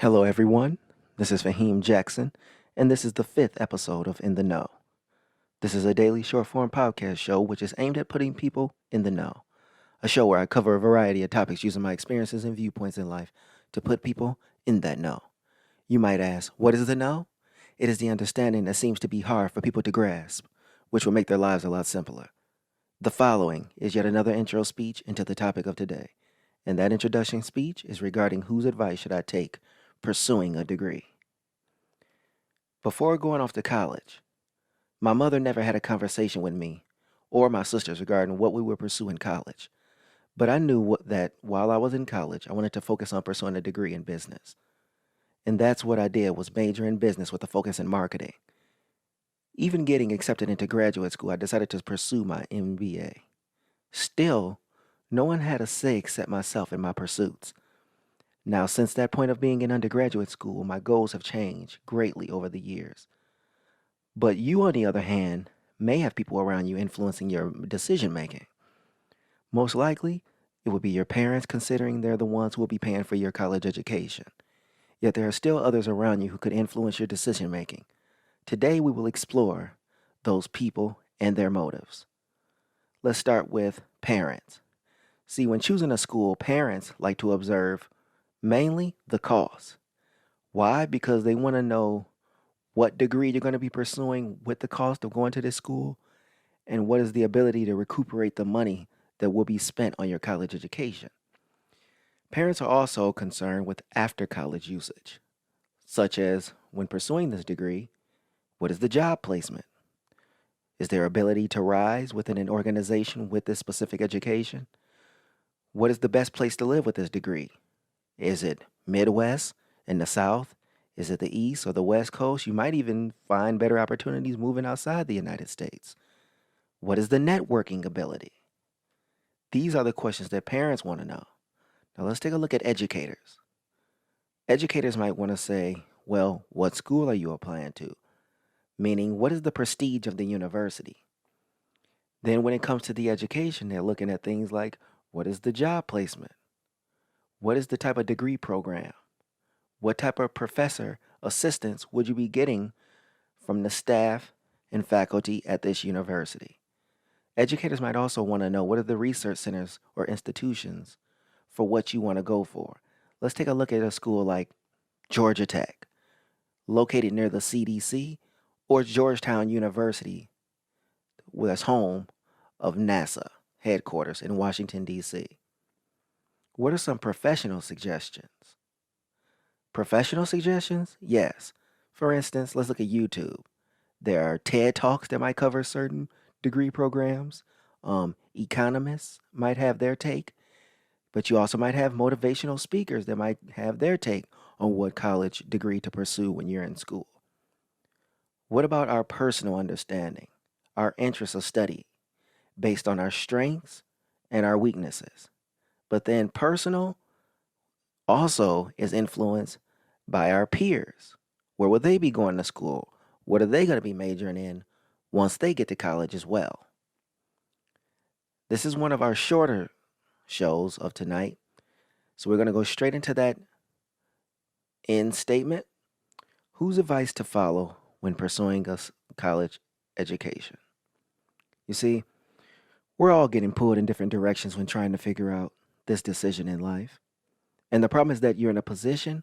Hello, everyone. This is Fahim Jackson, and this is the fifth episode of In the Know. This is a daily short form podcast show which is aimed at putting people in the know. A show where I cover a variety of topics using my experiences and viewpoints in life to put people in that know. You might ask, what is the know? It is the understanding that seems to be hard for people to grasp, which will make their lives a lot simpler. The following is yet another intro speech into the topic of today, and that introduction speech is regarding whose advice should I take pursuing a degree. Before going off to college, my mother never had a conversation with me or my sisters regarding what we would pursue in college. But I knew that while I was in college, I wanted to focus on pursuing a degree in business. And that's what I did, was major in business with a focus in marketing. Even getting accepted into graduate school, I decided to pursue my MBA. Still, no one had a say except myself in my pursuits. Now, since that point of being in undergraduate school, my goals have changed greatly over the years. But you, on the other hand, may have people around you influencing your decision making. Most likely, it would be your parents, considering they're the ones who will be paying for your college education. Yet there are still others around you who could influence your decision making. Today, we will explore those people and their motives. Let's start with parents. See, when choosing a school, parents like to observe mainly the cost. Why? Because they want to know what degree you're going to be pursuing with the cost of going to this school, and what is the ability to recuperate the money that will be spent on your college education. Parents are also concerned with after college usage, such as when pursuing this degree, what is the job placement? Is there ability to rise within an organization with this specific education? What is the best place to live with this degree? Is it Midwest, in the South? Is it the East or the West Coast? You might even find better opportunities moving outside the United States. What is the networking ability? These are the questions that parents want to know. Now let's take a look at educators. Educators might want to say, well, what school are you applying to? Meaning, what is the prestige of the university? Then when it comes to the education, they're looking at things like, what is the job placement? What is the type of degree program? What type of professor assistants would you be getting from the staff and faculty at this university? Educators might also want to know, what are the research centers or institutions for what you want to go for. Let's take a look at a school like Georgia Tech, located near the CDC, or Georgetown University, that's home of NASA headquarters in Washington, D.C. What are some professional suggestions? Professional suggestions? Yes. For instance, let's look at YouTube. There are TED Talks that might cover certain degree programs. Economists might have their take, but you also might have motivational speakers that might have their take on what college degree to pursue when you're in school. What about our personal understanding, our interests of study, based on our strengths and our weaknesses? But then personal also is influenced by our peers. Where will they be going to school? What are they going to be majoring in once they get to college as well? This is one of our shorter shows of tonight, so we're going to go straight into that end statement. Whose advice to follow when pursuing a college education? You see, we're all getting pulled in different directions when trying to figure out this decision in life. And the problem is that you're in a position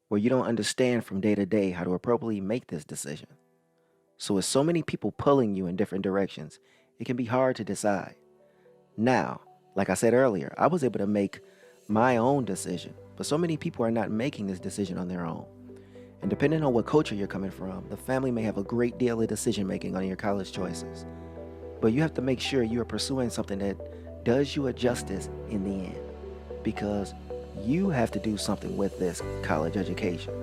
where you don't understand from day to day how to appropriately make this decision. So with so many people pulling you in different directions, it can be hard to decide. Now, like I said earlier, I was able to make my own decision, but so many people are not making this decision on their own. And depending on what culture you're coming from, the family may have a great deal of decision making on your college choices. But you have to make sure you are pursuing something that does you a justice in the end, because you have to do something with this college education.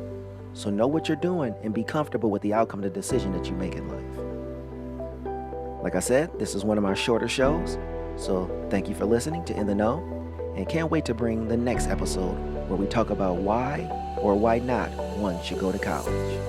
So know what you're doing and be comfortable with the outcome of the decision that you make in life. Like I said, this is one of my shorter shows, so thank you for listening to In the Know, and can't wait to bring the next episode where we talk about why or why not one should go to college.